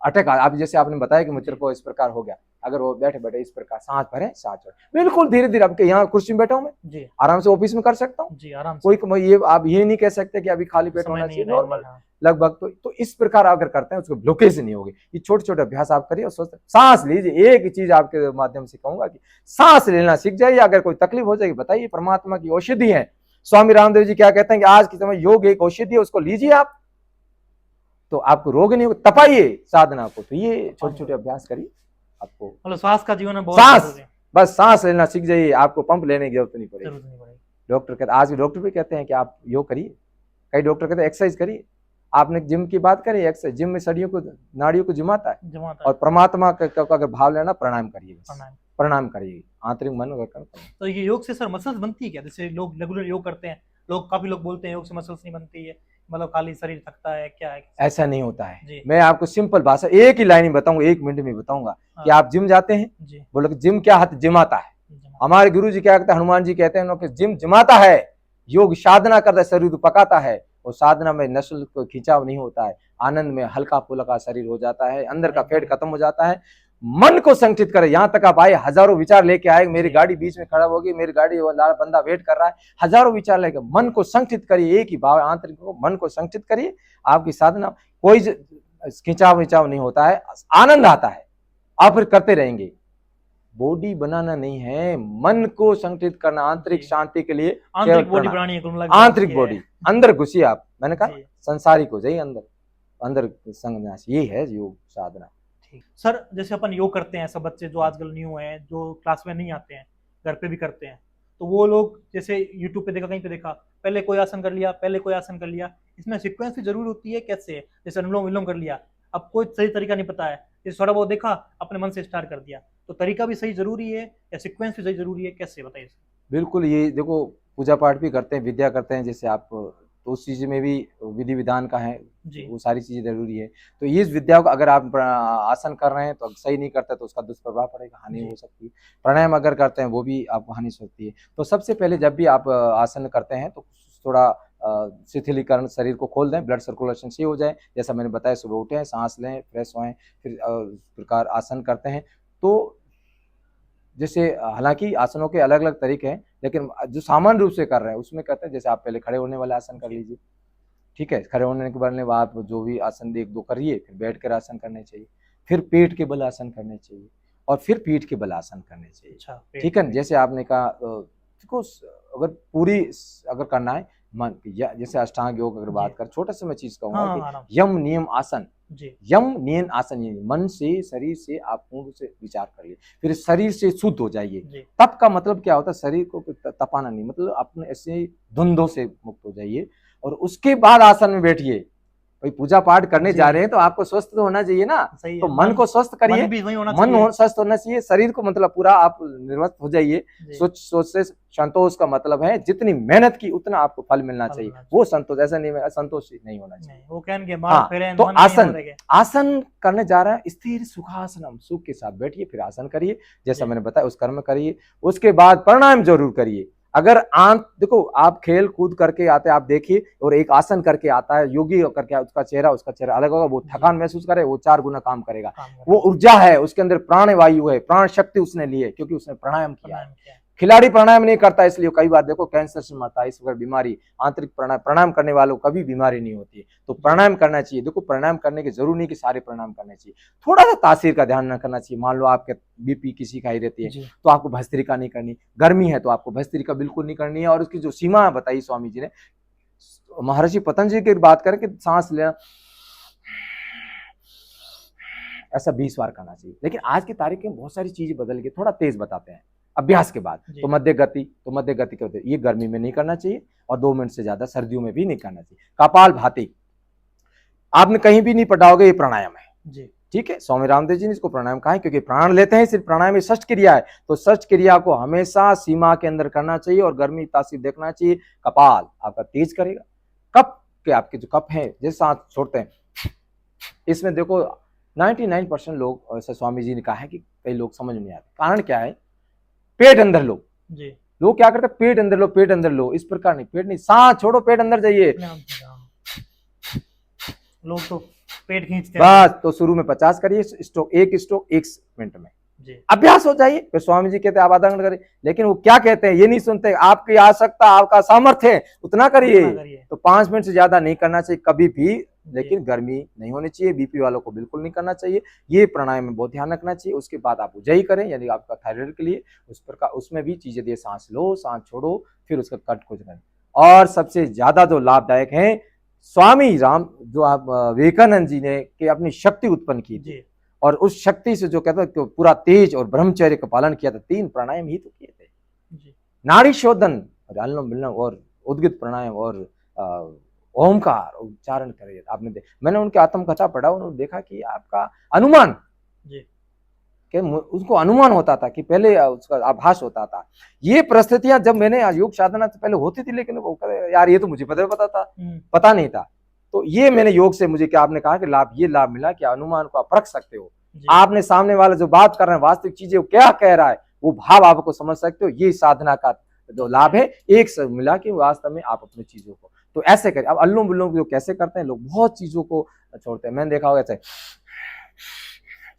अटैक, आप जैसे आपने बताया कि मुझे को इस प्रकार हो गया, अगर वो बैठे बैठे इस प्रकार सांस भरे सांस छोड़े बिल्कुल धीरे धीरे, आपके यहाँ कुर्सी में बैठा हूं मैं जी, आराम से ऑफिस में कर सकता हूँ जी, आराम से। कोई ये आप ये नहीं कह सकते कि अभी खाली पेट होना चाहिए, नॉर्मल लगभग तो इस प्रकार अगर करते हैं उसको ब्लॉकेज नहीं होगी। ये छोटे छोटे अभ्यास आप करिए और सोचते सांस लीजिए। एक ही चीज आपके माध्यम से कहूंगा कि सांस लेना सीख जाइए। अगर कोई तकलीफ हो जाएगी बताइए, परमात्मा की औषधि है। स्वामी रामदेव जी क्या कहते हैं कि आज के समय योग एक औषधि है, उसको लीजिए आप तो आपको रोग नहीं होगा। तपाइए साधना को, तो ये छोटे छोटे अभ्यास करिए, आपको मतलब सांस का जीवन बहुत सांस, बस सांस लेना सीख जाइए, आपको पंप लेने की जरूरत नहीं पड़ेगी। डॉक्टर कहते, आज के डॉक्टर भी कहते हैं कि आप योग करिए, कई डॉक्टर कहते हैं एक्सरसाइज करिए। आपने जिम की बात करी, एक्सरसाइज जिम में शरीरों को नाड़ियों को जमाता है और परमात्मा का अगर भाव लेना प्राणायाम करिए, प्रणाम करिए आंतरिक मन अगर। तो ये योग से सर मसल्स बनती है क्या? जैसे लोग रेगुलर योग करते हैं, काफी लोग बोलते हैं योग से मसल्स नहीं बनती है, मतलब खाली शरीर थकता है, क्या है? ऐसा नहीं होता है। मैं आपको सिंपल भाषा एक ही लाइन में बताऊंगा, 1 मिनट में बताऊंगा कि आप जिम जाते हैं, बोलो कि जिम क्या हाथ जिमाता है। हमारे गुरु जी क्या कहते हैं, हनुमान जी कहते हैं कि जिम जिमाता है, योग साधना करता है, शरीर को पकाता है। और साधना में नस्ल को खिंचाव नहीं होता है, आनंद में हल्का फुल्का शरीर हो जाता है, अंदर का फैट खत्म हो जाता है। मन को संगठित करे, यहाँ तक आप आए हजारों विचार लेके आए, मेरी गाड़ी बीच में खड़ा होगी, मेरी गाड़ी बंदा वेट कर रहा है, हजारों विचार लेके मन को संगठित करिए, एक ही भाव आंतरिक को मन को संगठित करिए। आपकी साधना कोई खिंचाव विचाव नहीं होता है, आनंद आता है, आप फिर करते रहेंगे। बॉडी बनाना नहीं है, मन को संगठित करना, आंतरिक शांति के लिए आंतरिक बॉडी बनानी है, आंतरिक बॉडी अंदर घुसिए आप। मैंने कहा संसारिक हो जाइए, अंदर संग, ये है योग साधना। सर जैसे अपन योग करते हैं, सब बच्चे जो आजकल न्यू हैं, जो क्लास में नहीं आते हैं, घर पे भी करते हैं, तो वो लोग जैसे यूट्यूब पे देखा, कहीं पे देखा, पहले कोई आसन कर लिया, पहले कोई आसन कर लिया, इसमें सीक्वेंस भी जरूर होती है। कैसे? जैसे अनुलोम विलोम कर लिया, अब कोई सही तरीका नहीं पता है, जैसे थोड़ा बहुत देखा अपने मन से स्टार्ट कर दिया, तो तरीका भी सही जरूरी है या सीक्वेंस भी सही जरूरी है, कैसे बताइए? बिल्कुल, ये देखो पूजा पाठ भी करते हैं, विद्या करते हैं, जैसे आप तो उस चीज में भी विधि विधान का है, वो सारी चीजें जरूरी है। तो इस विद्या को अगर आप आसन कर रहे हैं तो सही नहीं करते तो उसका दुष्प्रभाव पड़ेगा, हानि हो सकती है। प्राणायाम अगर करते हैं वो भी आपको हानि हो सकती है। तो सबसे पहले जब भी आप आसन करते हैं तो थोड़ा शिथिलीकरण, शरीर को खोल दें, ब्लड सर्कुलेशन सही हो जाए। जैसा मैंने बताया, सुबह उठें, सांस लें, फ्रेश होएं, फिर प्रकार आसन करते हैं। तो जैसे हालांकि आसनों के अलग अलग तरीके हैं, लेकिन जो सामान्य रूप से कर रहे हैं उसमें कहते हैं जैसे आप पहले खड़े होने वाला आसन कर लीजिए, ठीक है। खड़े होने के बाद आप जो भी आसन 1-2 करिए, फिर बैठ कर आसन करने चाहिए, फिर पेट के बल आसन करने चाहिए और फिर पीठ के बल आसन करने चाहिए, ठीक है। जैसे आपने कहा देखो, अगर पूरी अगर करना है मन, जैसे अष्टांग योग अगर बात कर, छोटा सा मैं चीज कहूंगा कि यम नियम आसन, यम नियन आसन, मन से शरीर से आप पूर्ण से विचार करिए, फिर शरीर से शुद्ध हो जाइए। तप का मतलब क्या होता है? शरीर को तपाना नहीं, मतलब अपने ऐसे धुंधों से मुक्त हो जाइए और उसके बाद आसन में बैठिए। भाई पूजा पाठ करने जा रहे हैं तो आपको स्वस्थ तो होना चाहिए ना, तो मन को स्वस्थ करिए, मन स्वस्थ होना चाहिए, शरीर को मतलब पूरा आप निर्वस्त हो जाइए। सोच से संतोष का मतलब है जितनी मेहनत की उतना आपको फल मिलना चाहिए, वो संतोष। ऐसा नहीं, असंतोष नहीं होना चाहिए। वो कहेंगे तो आसन करने जा रहा है, स्थिर सुखासनम, सुख के साथ बैठिए, फिर आसन करिए जैसा मैंने बताया, उस कर्म करिए। उसके बाद प्राणायाम जरूर करिए। अगर देखो, आप खेल कूद करके आते हैं, आप देखिए, और एक आसन करके आता है योगी करके, उसका चेहरा अलग होगा, वो थकान महसूस करे, वो 4 गुना काम करेगा, वो ऊर्जा है, उसके अंदर प्राण वायु है, प्राण शक्ति उसने ली है, क्योंकि उसने प्राणायाम किया है। खिलाड़ी प्राणायाम नहीं करता, इसलिए कई बार देखो कैंसर से मरता है, इस वक्त बीमारी। आंतरिक प्राणायाम करने वालों को कभी बीमारी नहीं होती है। तो प्राणायाम करना चाहिए। देखो, प्राणायाम करने की जरूरी नहीं कि सारे प्राणायाम करने चाहिए, थोड़ा सा तासीर का ध्यान न करना चाहिए। मान लो आपके बीपी किसी का ही रहती है तो आपको भस्त्रिका नहीं करनी, गर्मी है तो आपको भस्त्रिका बिल्कुल नहीं करनी है। और उसकी जो सीमा बताई स्वामी जी ने, महर्षि पतंजलि की बात करें कि सांस लेना ऐसा 20 बार करना चाहिए। लेकिन आज की तारीख में बहुत सारी चीजें बदल गई, थोड़ा तेज बताते हैं अभ्यास के बाद। तो मध्य गति क्या होती है, ये गर्मी में नहीं करना चाहिए और 2 मिनट से ज्यादा सर्दियों में भी नहीं करना चाहिए। कपाल भाती, आपने कहीं भी नहीं पढ़ा होगा ये प्राणायाम है जी। ठीक है। स्वामी रामदेव जी ने इसको प्राणायाम कहा है क्योंकि प्राण लेते हैं, सिर्फ प्राणायाम में षष्ठ क्रिया है, तो षष्ठ क्रिया को हमेशा सीमा के अंदर करना चाहिए और गर्मी तासीर देखना चाहिए। कपाल आपका तेज करेगा, कप के आपके जो कप है जैसे सांस छोड़ते हैं, इसमें देखो 99% लोग, ऐसा स्वामी जी ने कहा है कि कई लोग समझ नहीं आते, कारण क्या है, पेट अंदर लो जी। लोग क्या करते हैं, पेट अंदर लो पेट अंदर लो, इस प्रकार नहीं, पेट नहीं, सांस छोड़ो पेट अंदर जाइए, लोग तो पेट खींचते हैं बस। तो शुरू में 50 करिए स्ट्रोक, एक स्ट्रोक 1 मिनट में जी। अभ्यास हो जाइए। फिर स्वामी जी कहते हैं आप आधा घंटा करिए, लेकिन वो क्या कहते हैं ये नहीं सुनते, आपकी आवश्यकता आपका सामर्थ्य है उतना करिए। तो 5 मिनट से ज्यादा नहीं करना चाहिए कभी भी, लेकिन गर्मी नहीं होनी चाहिए, बीपी वालों को बिल्कुल नहीं करना चाहिए। ये प्राणायाम में बहुत ध्यान रखना चाहिए। उसके बाद आप उज्जयी करें, यानी आपका थायराइड के लिए उस प्रकार, उसमें भी चीजें दिए, सांस लो सांस छोड़ो, फिर उसका कट कुछ करें। और सबसे ज्यादा जो लाभदायक है, स्वामी राम जो आप विवेकानंद जी ने कि अपनी शक्ति उत्पन्न की थी, और उस शक्ति से जो कहते हैं पूरा तेज और ब्रह्मचर्य का पालन किया था, 3 प्राणायाम ही तो किए थे, नाड़ी शोधन और अनुलोम विलोम और उद्गित प्राणायाम और ओमकार उच्चारण करे। आपने मैंने उनके आत्मकथा पढ़ा, उन्होंने देखा कि आपका अनुमान कि उसको अनुमान होता था कि पहले उसका आभास होता था। ये परिस्थितियां जब मैंने योग साधना से पहले होती थी, लेकिन वो यार ये तो मुझे पता था, पता नहीं था। तो ये मैंने योग से मुझे क्या आपने कहा कि लाभ, ये लाभ मिला कि अनुमान को आप परख सकते हो, आपने सामने वाला जो बात कर रहे हैं वास्तविक चीजें वो क्या कह रहा है, वो भाव आपको समझ सकते हो। ये साधना का जो लाभ है, एक से मिला कि वास्तव में आप अपनी चीजों को तो ऐसे करें। अब अनुलोम विलोम जो कैसे करते हैं, लोग बहुत चीजों को छोड़ते हैं, मैंने देखा होगा ऐसे,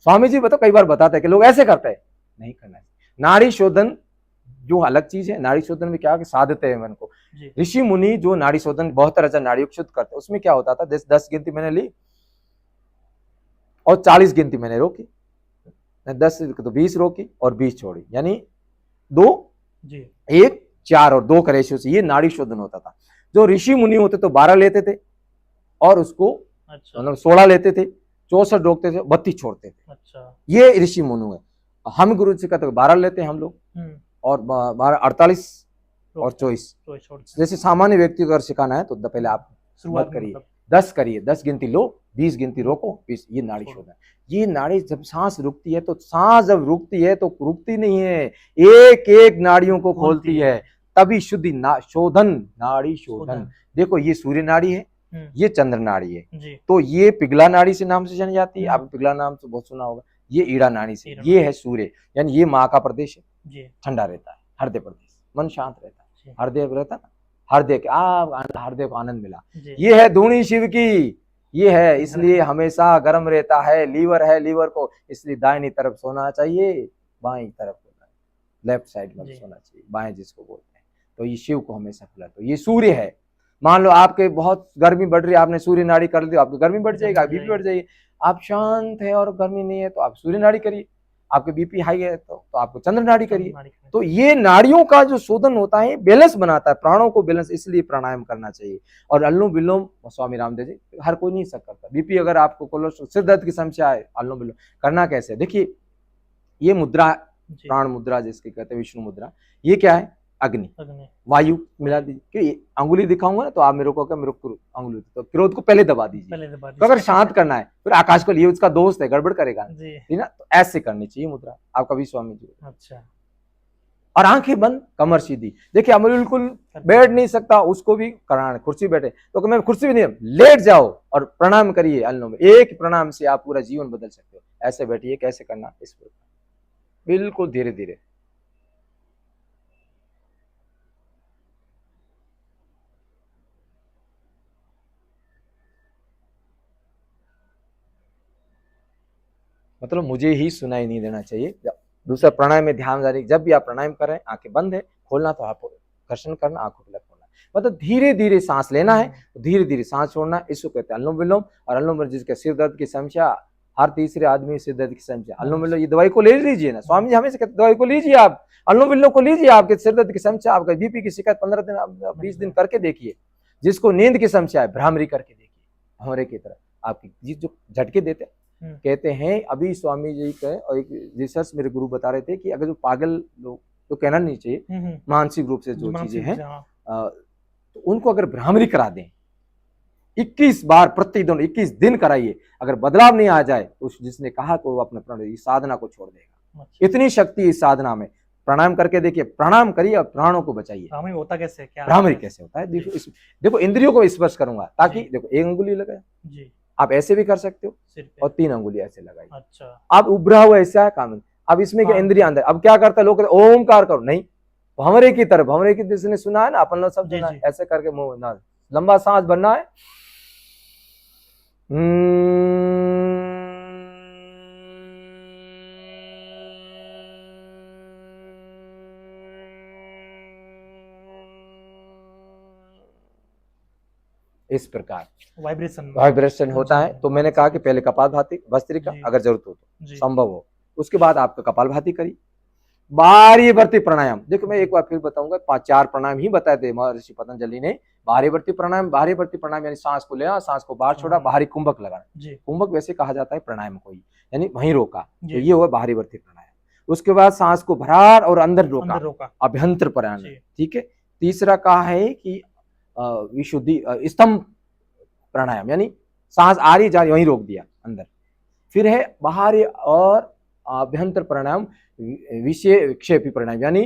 स्वामी जी बताओ कई बार बताते हैं कि लोग ऐसे करते हैं, नहीं करना है। नाड़ी शोधन जो अलग चीज है, नाड़ी शोधन में क्या साधते हैं मन को, ऋषि मुनि जो नाड़ी शोधन 72,000 नाड़ियों को शुद्ध करते, उसमें क्या होता था, 10 गिनती मैंने ली और 40 गिनती मैंने रोकी, 10 तो 20 रोकी और 20 छोड़ी, यानी 2 1 4 और 2 का रेशियो से ये नाड़ी शोधन होता था। जो ऋषि मुनि होते तो 12 लेते थे और उसको मतलब 16 लेते थे, 64 रोकते थे, 32 छोड़ते थे। अच्छा, ये ऋषि मुनि है। हम गुरु जी कहते 12 लेते हैं हम लोग और 12 48 और 24। जैसे सामान्य व्यक्ति को अगर सिखाना है तो पहले आप शुरुआत करिए, 10 करिए, 10 गिनती लो, 20 गिनती रोको, 20, ये नाड़ी शोधन। ये नाड़ी जब सांस रुकती है तो सांस जब रुकती है तो रुकती नहीं है, एक एक नाड़ियों को खोलती है, तभी शुद्धि शोधन, नाड़ी शोधन। देखो ये सूर्य नाड़ी है, ये चंद्र नाड़ी है, तो ये पिघला नाड़ी से नाम से जानी जाती है, आप पिघला नाम से बहुत सुना होगा। ये ईड़ा नाड़ी से, ये है सूर्य, यानी ये माँ का प्रदेश है, ठंडा रहता है, हृदय प्रदेश, मन शांत रहता है, हृदय रहता है, हृदय के हृदय को आनंद मिला। ये है धूनी शिव की, ये है, इसलिए हमेशा गर्म रहता है। लीवर है, लीवर को इसलिए दाहिनी तरफ सोना चाहिए, बाईं तरफ लेफ्ट साइड में सोना चाहिए, बाएं जिसको बोलते हैं। तो ये शिव को हमेशा खुला। तो ये सूर्य है। मान लो आपके बहुत गर्मी बढ़ रही है, आपने सूर्य नाड़ी कर दी, आपकी गर्मी बढ़ जाएगी, बीपी बढ़ जाएगी। आप शांत है और गर्मी नहीं है तो आप सूर्य नाड़ी करिए, आपके बीपी हाई है तो आपको चंद्र नाड़ी करिए। तो ये नाड़ियों का जो शोधन होता है बैलेंस बनाता है, प्राणों को बैलेंस, इसलिए प्राणायाम करना चाहिए। और अनुलोम विलोम स्वामी रामदेव जी हर कोई नहीं सकता। बीपी अगर आपको कोलेस्ट्रॉल, सिर दर्द की समस्या है, अनुलोम विलोम करना कैसे, देखिए ये मुद्रा, प्राण मुद्रा जिसके कहते हैं विष्णु मुद्रा, ये क्या है, अग्नि, वायु मिला दीजिए। अंगुली दिखाऊंगा ना तो आप मेरे को क्या, मेरे को अंगुली, तो क्रोध को पहले दबा दीजिए, तो अगर शांत करना है फिर आकाश को लिए, उसका दोस्त है, गड़बड़ करेगा ठीक ना, तो ऐसे करनी चाहिए मुद्रा आपका भी स्वामी जी। अच्छा, और आंखें बंद, कमर सीधी। देखिए हम बिल्कुल बैठ नहीं सकता, उसको भी कराना, कुर्सी बैठे तो मैं कुर्सी भी नहीं, लेट जाओ और प्रणाम करिए। अनुलोम, एक प्रणाम से आप पूरा जीवन बदल सकते हो। ऐसे बैठिए, कैसे करना, इस प्रकार बिल्कुल धीरे धीरे। मतलब मुझे ही सुनाई नहीं देना चाहिए। दूसरा प्राणायाम में ध्यान जारी, जब भी आप प्राणायाम करें आंखें बंद है, खोलना तो आप घर्षण करना, आंखों को खोलना, मतलब धीरे धीरे सांस लेना है, धीरे धीरे सांस छोड़ना, इसको कहते हैं अनुलोम विलोम। और अनुलोम विलोम जिसके सिर दर्द की समस्या, हर तीसरे आदमी सिर दर्द की समस्या, अनुलोम विलोम ये दवाई को ले लीजिए ना, स्वामी जी हमेशा कहते दवाई को लीजिए, आप अनुलोम विलोम को लीजिए। आपके सिर दर्द की समस्या, आपका बीपी की शिकायत 15 दिन 20 दिन करके देखिए। जिसको नींद की समस्या है, भ्रामरी करके देखिए, भंवरे की तरह आपकी जो झटके देते कहते हैं। अभी स्वामी जी के और एक रिसर्च मेरे गुरु बता रहे थे कि अगर जो पागल लोग, तो कहना नहीं चाहिए, मानसिक रूप से जो चीजें हैं, तो उनको अगर भ्रामरी करा दें 21 बार प्रतिदिन 21 दिन कराइए, अगर बदलाव नहीं आ जाए तो जिसने कहा तो वो अपने प्राण साधना को छोड़ देगा। इतनी शक्ति इस साधना में। प्राणायाम करके देखिए, प्रणाम करिए और प्राणों को बचाइए। भ्रामरी होता कैसे, क्या भ्रामरी कैसे होता है? देखो इंद्रियों को स्पर्श करूंगा, ताकि देखो 1 अंगुली लगाए जी, आप ऐसे भी कर सकते हो और 3 अंगुली ऐसे लगाइए। अच्छा, आप उभरा हुआ ऐसा है कानून। अब इसमें क्या इंद्रिया अंदर, अब क्या करता है लोग ओमकार करो, नहीं, भंवरे की तरह, भंवरे की जिसने सुना है ना, अपन लोग सब सुना है, ऐसे करके मुंह ना, लंबा सांस भरना है। इस प्रकार वाइब्रेशन होता है। तो मैंने कहा कि पहले कपालभाति भस्त्रिका, अगर जरूरत हो तो, संभव हो, उसके बाद आपका कपालभाति करिए। बाह्यवर्ती प्राणायाम, देखो मैं एक बार फिर बताऊंगा, 5-4 प्राणायाम ही बताए थे महर्षि पतंजलि ने। बाह्यवर्ती प्राणायाम यानी सांस को लिया, सांस को बाहर छोड़ा, बाहरी कुंभक लगाना। कुंभक वैसे कहा जाता है प्राणायाम को ही, यानी वहीं रोका, तो ये हुआ बाह्यवर्ती प्राणायाम। उसके बाद सांस को भरा और अंदर रोका, अभ्यंतर प्राणायाम। ठीक है। तीसरा कहा है कि विशुद्धि स्तंभ प्राणायाम, यानी सांस आ रही जा रही वहीं रोक दिया अंदर। फिर है बाहरी और अभ्यंतर प्राणायाम, विक्षेपी प्राणायाम, यानी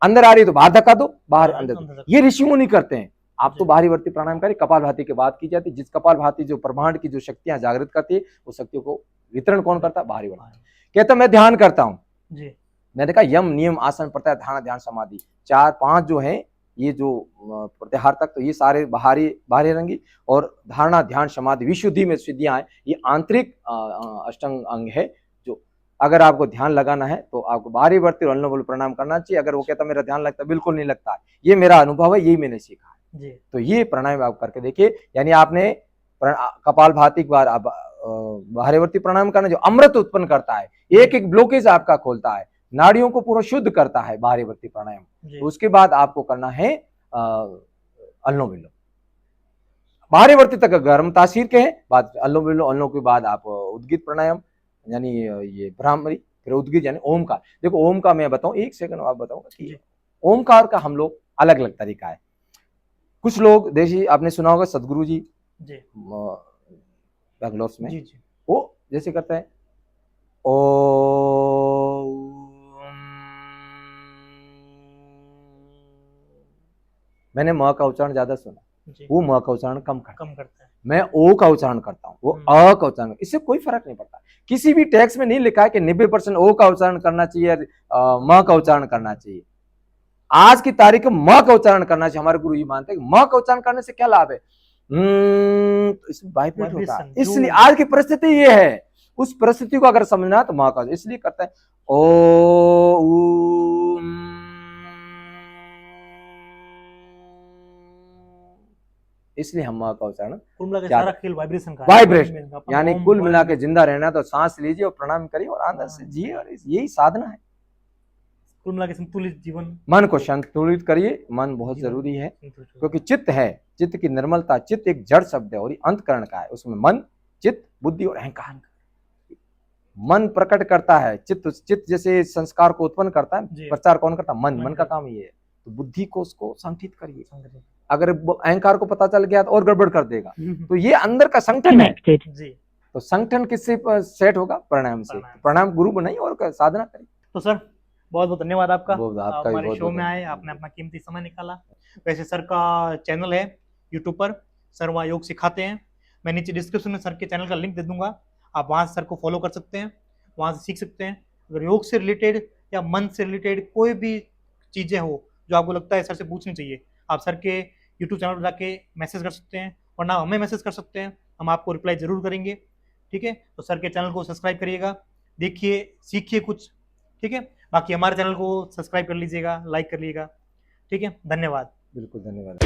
अंदर आ रही तो बाहर धक्का दो, बाहर अंदर। ये ऋषि मुनि करते हैं। आप तो बाहरीवर्ती प्राणायाम करें। कपालभाति की बात की जाती है, जिस कपालभाति जो ब्रह्मांड की जो शक्तियां जागृत करती है, वो शक्तियों को वितरण कौन करता है? बाहरीवर्ती। कहता मैं ध्यान करता हूं जी, मैंने कहा यम नियम आसन प्रत्याहार धारणा ध्यान समाधि 4-5 जो है, ये जो प्रत्याहार तक, तो ये सारे बाहरी रंगी, और धारणा ध्यान समाधि विशुद्धि में सिद्धियां हैं, ये आंतरिक अष्टांग अंग है। जो अगर आपको ध्यान लगाना है तो आपको बाहरीवर्ती और अनुलोम प्राणायाम करना चाहिए। अगर वो कहता मेरा ध्यान लगता, बिल्कुल नहीं लगता, ये मेरा अनुभव है, यही मैंने सीखा है जी। तो ये प्राणायाम आप करके देखिए, यानी आपने कपालभाति के बाद आप बाहरीवर्ती प्राणायाम करना, जो अमृत उत्पन्न करता है, एक एक ब्लॉकेज आपका खोलता है, नाड़ियों को पूरा शुद्ध करता है बाहरीवर्ती प्राणायाम। तो उसके बाद आपको करना है अनुलोम विलोम। बाहरीवर्ती तक गर्म तासीर के हैं, बाद अनुलोम विलोम, अनुलोम के बाद आप उद्गीत प्राणायाम, यानी ये भ्रामरी, फिर उद्गीत यानी ओमकार। देखो ओम का मैं बताऊं, 1 सेकंड आप बताऊंगा कि ओमकार का हम लोग अलग अलग तरीका है। कुछ लोग देशी, आपने सुना होगा सदगुरु जी बैंगलोर में जी, वो जैसे करते हैं ओ, मैंने म का उच्चारण ज्यादा सुना, वो म का उच्चारण कम करता है। मैं ओ का उच्चारण करता हूँ, वो अ का उच्चारण, इससे कोई फर्क नहीं पड़ता। किसी भी टेक्स्ट में नहीं लिखा है कि 90% ओ का उच्चारण करना चाहिए, म का उच्चारण करना चाहिए। आज की तारीख में म का उच्चारण करना चाहिए। हमारे गुरु जी मानते हैं कि म का उच्चारण करने से क्या लाभ है, इसमें वाइब्रेट होता है। इसलिए आज की परिस्थिति ये है, उस परिस्थिति को अगर समझना तो म का, इसलिए करता है ओ इसलिए हम का उच्चारण, सारा खेल वाइब्रेशन का, वाइब्रेशन, यानी कुल मिला के जिंदा रहना तो सांस लीजिए और प्रणाम करिए और अंदर से जिए, और यही साधना है। कुल मिला के संतुलित जीवन, मन को संतुलित करिए। मन बहुत जरूरी है, क्योंकि चित्त है, चित्त की निर्मलता, चित्त एक जड़ शब्द है और ये अंतकरण का है। उसमें मन, चित्त, बुद्धि और अहंकार। मन प्रकट करता है, चित्त जैसे संस्कार को उत्पन्न करता है, प्रचार कौन करता है? मन का काम ये है। तो बुद्धि को उसको संगठित करिए। अगर अहंकार को पता चल गया तो और गड़बड़ कर देगा। तो ये अंदर का संगठन है जी। तो संगठन किससे सेट होगा? प्राणायाम से। प्राणायाम गुरु बनाइए और साधना करिए। तो सर बहुत बहुत धन्यवाद आपका, हमारे शो में आए, आपने अपना कीमती समय निकाला। वैसे सर का चैनल है यूट्यूब पर, सर वहाँ योग सिखाते हैं। मैं नीचे डिस्क्रिप्शन में सर के चैनल का लिंक दे दूंगा, आप वहाँ से सर को फॉलो कर सकते हैं, वहाँ से सीख सकते हैं। अगर योग से रिलेटेड या मन से रिलेटेड कोई भी चीज़ें हो जो आपको लगता है सर से पूछनी चाहिए, आप सर के यूट्यूब चैनल पर जाके मैसेज कर सकते हैं, वरना हमें मैसेज कर सकते हैं, हम आपको रिप्लाई जरूर करेंगे। ठीक है, तो सर के चैनल को सब्सक्राइब करिएगा, देखिए, सीखिए कुछ। ठीक है, बाकी हमारे चैनल को सब्सक्राइब कर लीजिएगा, लाइक कर लीजिएगा। ठीक है, धन्यवाद। बिल्कुल धन्यवाद।